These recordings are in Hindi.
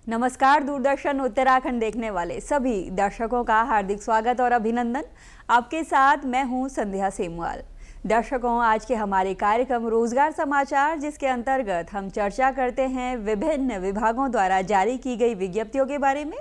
नमस्कार दूरदर्शन उत्तराखंड देखने वाले सभी दर्शकों का हार्दिक स्वागत और अभिनंदन। आपके साथ मैं हूं संध्या सेमवाल। दर्शकों, आज के हमारे कार्यक्रम रोजगार समाचार, जिसके अंतर्गत हम चर्चा करते हैं विभिन्न विभागों द्वारा जारी की गई विज्ञप्तियों के बारे में,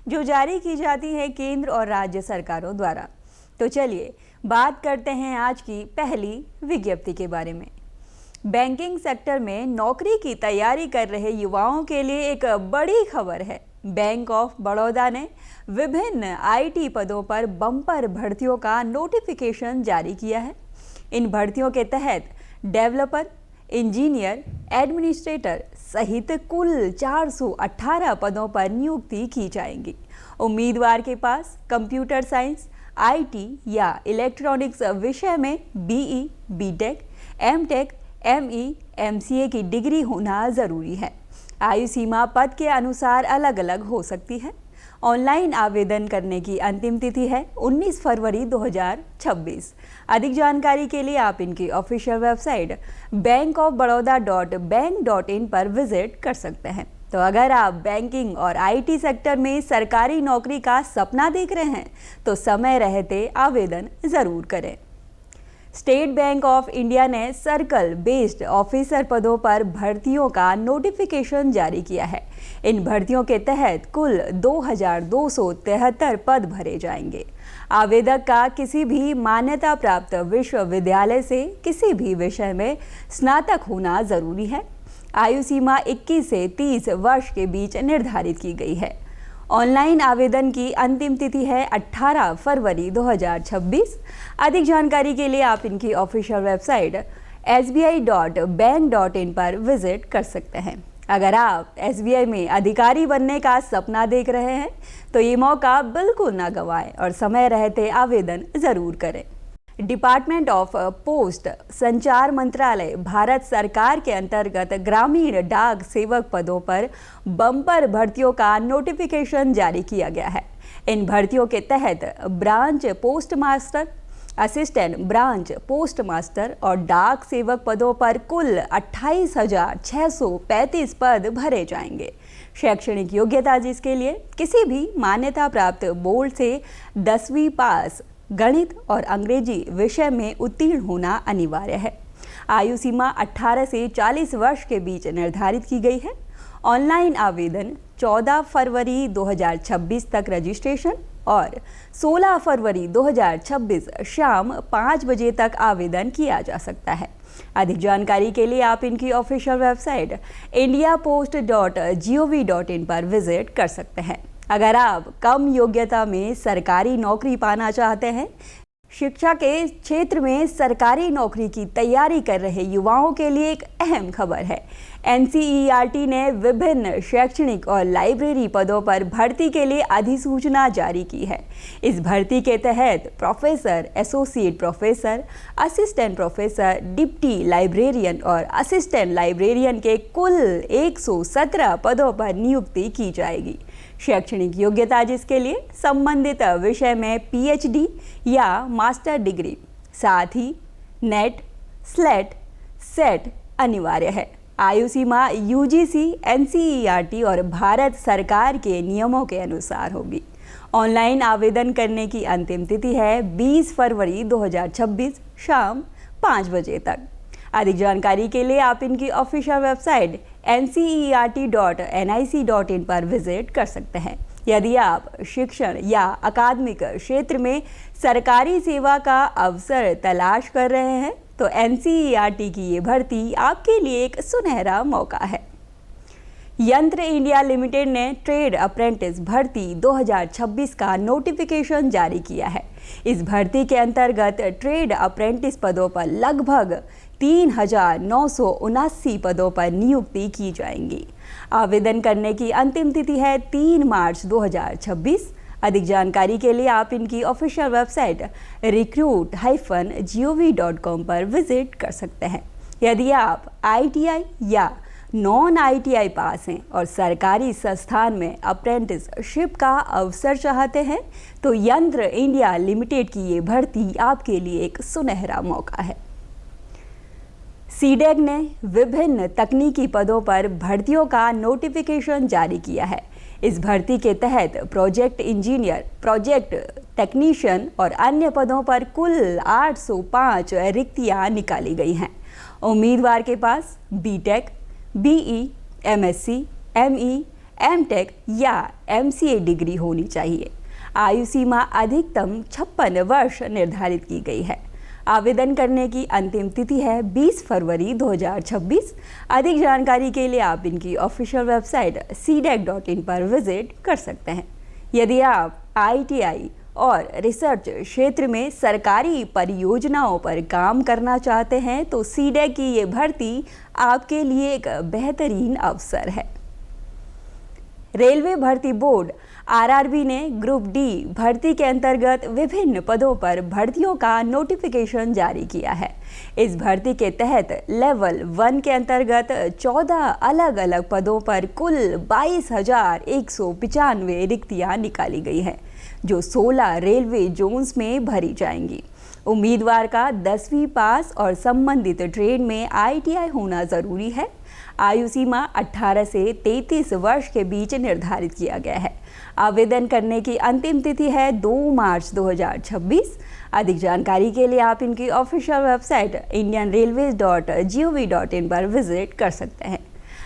जो जारी की जाती हैं केंद्र और राज्य सरकारों द्वारा। तो चलिए बात करते हैं आज की पहली विज्ञप्ति के बारे में। बैंकिंग सेक्टर में नौकरी की तैयारी कर रहे युवाओं के लिए एक बड़ी खबर है। बैंक ऑफ बड़ौदा ने विभिन्न आईटी पदों पर बम्पर भर्तियों का नोटिफिकेशन जारी किया है। इन भर्तियों के तहत डेवलपर, इंजीनियर, एडमिनिस्ट्रेटर सहित कुल 418 पदों पर नियुक्ति की जाएंगी। उम्मीदवार के पास कंप्यूटर साइंस, आईटी या इलेक्ट्रॉनिक्स विषय में BE, BTech, MTech, ME, MCA की डिग्री होना ज़रूरी है। आयु सीमा पद के अनुसार अलग अलग हो सकती है। ऑनलाइन आवेदन करने की अंतिम तिथि है 19 फरवरी 2026। अधिक जानकारी के लिए आप इनकी ऑफिशियल वेबसाइट bankofbaroda.bank.in पर विजिट कर सकते हैं। तो अगर आप बैंकिंग और आईटी सेक्टर में सरकारी नौकरी का सपना देख रहे हैं तो समय रहते आवेदन ज़रूर करें। स्टेट बैंक ऑफ इंडिया ने सर्कल बेस्ड ऑफिसर पदों पर भर्तियों का नोटिफिकेशन जारी किया है। इन भर्तियों के तहत कुल 2273 पद भरे जाएंगे। आवेदक का किसी भी मान्यता प्राप्त विश्वविद्यालय से किसी भी विषय में स्नातक होना जरूरी है। आयु सीमा 21 से 30 वर्ष के बीच निर्धारित की गई है। ऑनलाइन आवेदन की अंतिम तिथि है 18 फरवरी 2026। अधिक जानकारी के लिए आप इनकी ऑफिशियल वेबसाइट sbi.bank.in पर विजिट कर सकते हैं। अगर आप एसबीआई में अधिकारी बनने का सपना देख रहे हैं तो ये मौका बिल्कुल ना गंवाएं और समय रहते आवेदन ज़रूर करें। डिपार्टमेंट ऑफ पोस्ट संचार मंत्रालय भारत सरकार के अंतर्गत ग्रामीण डाक सेवक पदों पर बम्पर भर्तियों का नोटिफिकेशन जारी किया गया है। इन भर्तियों के तहत branch post master, assistant branch post master और डाक सेवक पदों पर कुल 28,635 पद भरे जाएंगे। शैक्षणिक योग्यता जिसके लिए किसी भी मान्यता प्राप्त बोर्ड से 10वीं पास, गणित और अंग्रेजी विषय में उत्तीर्ण होना अनिवार्य है। आयु सीमा 18 से 40 वर्ष के बीच निर्धारित की गई है। ऑनलाइन आवेदन 14 फरवरी 2026 तक रजिस्ट्रेशन और 16 फरवरी 2026 शाम 5 बजे तक आवेदन किया जा सकता है। अधिक जानकारी के लिए आप इनकी ऑफिशियल वेबसाइट indiapost.gov.in पर विजिट कर सकते हैं। अगर आप कम योग्यता में सरकारी नौकरी पाना चाहते हैं, शिक्षा के क्षेत्र में सरकारी नौकरी की तैयारी कर रहे युवाओं के लिए एक अहम खबर है। एनसीईआरटी ने विभिन्न शैक्षणिक और लाइब्रेरी पदों पर भर्ती के लिए अधिसूचना जारी की है। इस भर्ती के तहत professor, associate professor, assistant professor, deputy librarian और असिस्टेंट लाइब्रेरियन के कुल 117 पदों पर नियुक्ति की जाएगी। शैक्षणिक योग्यता जिसके लिए संबंधित विषय में पीएचडी या मास्टर डिग्री, साथ ही नेट, स्लेट, सेट अनिवार्य है। आयु सीमा यूजीसी, एनसीईआरटी और भारत सरकार के नियमों के अनुसार होगी। ऑनलाइन आवेदन करने की अंतिम तिथि है 20 फरवरी 2026 शाम 5 बजे तक। अधिक जानकारी के लिए आप इनकी ऑफिशियल वेबसाइट ncert.nic.in पर विजिट कर सकते हैं। यदि आप शिक्षण या अकादमिक क्षेत्र में सरकारी सेवा का अवसर तलाश कर रहे हैं तो एनसीईआरटी की ये भर्ती आपके लिए एक सुनहरा मौका है। यंत्र इंडिया लिमिटेड ने ट्रेड अप्रेंटिस भर्ती 2026 का नोटिफिकेशन जारी किया है। इस भर्ती के अंतर्गत ट्रेड अप्रेंटिस पदों पर लगभग 3,979 पदों पर नियुक्ति की जाएंगी। आवेदन करने की अंतिम तिथि है 3 मार्च 2026। अधिक जानकारी के लिए आप इनकी ऑफिशियल वेबसाइट recruit-gov.com पर विजिट कर सकते हैं। यदि आप आईटीआई या नॉन आईटीआई पास हैं और सरकारी संस्थान में अप्रेंटिसशिप का अवसर चाहते हैं तो यंत्र इंडिया लिमिटेड की ये भर्ती आपके लिए एक सुनहरा मौका है। सीडेक ने विभिन्न तकनीकी पदों पर भर्तियों का नोटिफिकेशन जारी किया है। इस भर्ती के तहत प्रोजेक्ट इंजीनियर, प्रोजेक्ट टेक्नीशियन और अन्य पदों पर कुल 805 रिक्तियां निकाली गई हैं। उम्मीदवार के पास BTech, BE, MSc, ME, MTech या एमसीए डिग्री होनी चाहिए। आयु सीमा अधिकतम 56 वर्ष निर्धारित की गई है। आवेदन करने की अंतिम तिथि है 20 फरवरी 2026। अधिक जानकारी के लिए आप इनकी ऑफिशियल वेबसाइट cdec.in पर विजिट कर सकते हैं। यदि आप आईटीआई और रिसर्च क्षेत्र में सरकारी परियोजनाओं पर काम करना चाहते हैं तो सीडेक की ये भर्ती आपके लिए एक बेहतरीन अवसर है। रेलवे भर्ती बोर्ड आरआरबी ने ग्रुप डी भर्ती के अंतर्गत विभिन्न पदों पर भर्तियों का नोटिफिकेशन जारी किया है। इस भर्ती के तहत लेवल 1 के अंतर्गत 14 अलग अलग पदों पर कुल 22,195 रिक्तियां निकाली गई हैं, जो 16 रेलवे जोन्स में भरी जाएंगी। उम्मीदवार का 10वीं पास और संबंधित ट्रेड में आईटीआई होना जरूरी है। आयु सीमा 18 से 33 वर्ष के बीच निर्धारित किया गया है। आवेदन करने की अंतिम तिथि है 2 मार्च 2026। अधिक जानकारी के लिए आप इनकी ऑफिशियल वेबसाइट indianrailways.gov.in पर विजिट कर सकते हैं।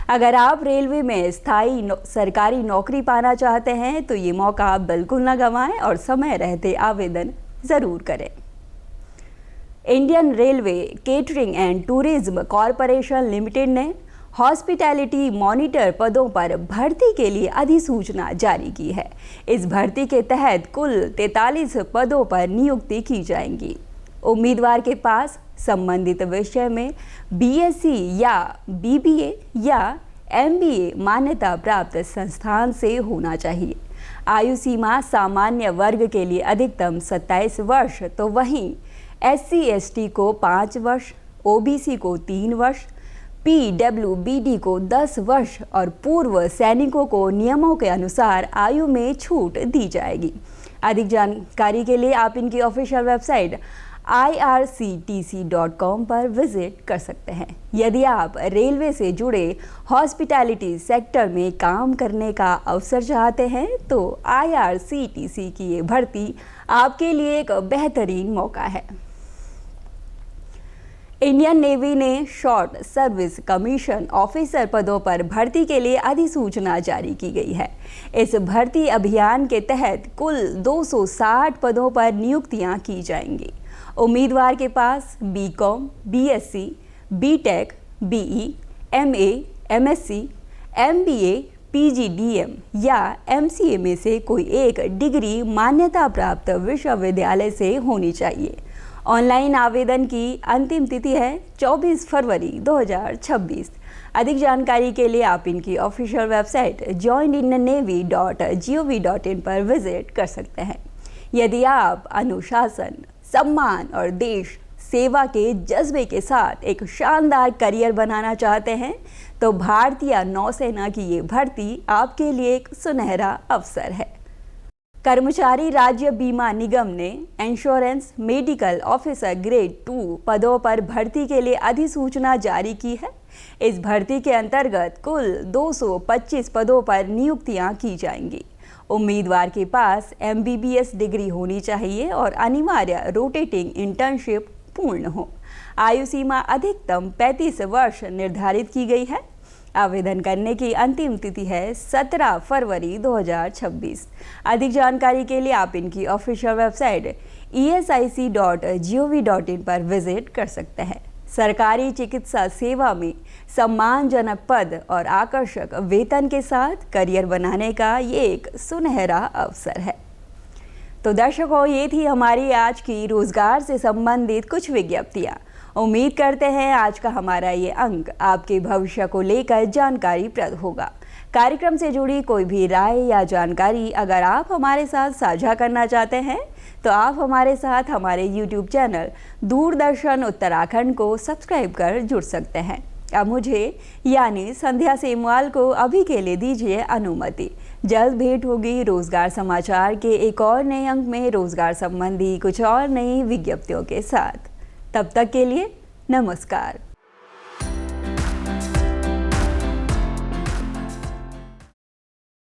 अगर आप रेलवे में स्थायी सरकारी नौकरी पाना चाहते हैं तो ये मौका बिल्कुल न गंवाएं और समय रहते आवेदन ज़रूर करें। Indian railway catering and tourism corporation limited ने हॉस्पिटैलिटी मॉनिटर पदों पर भर्ती के लिए अधिसूचना जारी की है। इस भर्ती के तहत कुल 43 पदों पर नियुक्ति की जाएंगी। उम्मीदवार के पास संबंधित विषय में बीएससी या बीबीए या एमबीए मान्यता प्राप्त संस्थान से होना चाहिए। आयु सीमा सामान्य वर्ग के लिए अधिकतम 27 वर्ष तो वहीं SC/ST को 5 वर्ष, ओबीसी को 3 वर्ष, पीडब्ल्यूबीडी को 10 वर्ष और पूर्व सैनिकों को नियमों के अनुसार आयु में छूट दी जाएगी। अधिक जानकारी के लिए आप इनकी ऑफिशियल वेबसाइट irctc.com पर विजिट कर सकते हैं। यदि आप रेलवे से जुड़े हॉस्पिटैलिटी सेक्टर में काम करने का अवसर चाहते हैं तो IRCTC की ये भर्ती आपके लिए एक बेहतरीन मौका है। इंडियन नेवी ने शॉर्ट सर्विस कमीशन ऑफिसर पदों पर भर्ती के लिए अधिसूचना जारी की गई है। इस भर्ती अभियान के तहत कुल 260 पदों पर नियुक्तियां की जाएंगी। उम्मीदवार के पास BCom, BSc, BTech, BE, MA, MSc, MBA, PGDM या एमसीए में से कोई एक डिग्री मान्यता प्राप्त विश्वविद्यालय से होनी चाहिए। ऑनलाइन आवेदन की अंतिम तिथि है 24 फरवरी 2026। अधिक जानकारी के लिए आप इनकी ऑफिशियल वेबसाइट joinindiannavy.gov.in पर विजिट कर सकते हैं। यदि आप अनुशासन, सम्मान और देश सेवा के जज्बे के साथ एक शानदार करियर बनाना चाहते हैं तो भारतीय नौसेना की ये भर्ती आपके लिए एक सुनहरा अवसर है। कर्मचारी राज्य बीमा निगम ने इंश्योरेंस मेडिकल ऑफिसर ग्रेड 2 पदों पर भर्ती के लिए अधिसूचना जारी की है। इस भर्ती के अंतर्गत कुल 225 पदों पर नियुक्तियां की जाएंगी। उम्मीदवार के पास MBBS डिग्री होनी चाहिए और अनिवार्य रोटेटिंग इंटर्नशिप पूर्ण हो। आयु सीमा अधिकतम 35 वर्ष निर्धारित की गई है। आवेदन करने की अंतिम तिथि है 17 फरवरी 2026। अधिक जानकारी के लिए आप इनकी ऑफिशियल वेबसाइट esic.gov.in पर विजिट कर सकते हैं। सरकारी चिकित्सा सेवा में सम्मानजनक पद और आकर्षक वेतन के साथ करियर बनाने का ये एक सुनहरा अवसर है। तो दर्शकों, ये थी हमारी आज की रोजगार से संबंधित कुछ विज्ञप्तियाँ। उम्मीद करते हैं आज का हमारा ये अंक आपके भविष्य को लेकर जानकारीप्रद होगा। कार्यक्रम से जुड़ी कोई भी राय या जानकारी अगर आप हमारे साथ साझा करना चाहते हैं तो आप हमारे साथ हमारे YouTube चैनल दूरदर्शन उत्तराखंड को सब्सक्राइब कर जुड़ सकते हैं। अब मुझे यानी संध्या सेमवाल को अभी के लिए दीजिए अनुमति। जल्द भेंट होगी रोजगार समाचार के एक और नए अंक में रोजगार संबंधी कुछ और नई विज्ञप्तियों के साथ। तब तक के लिए नमस्कार।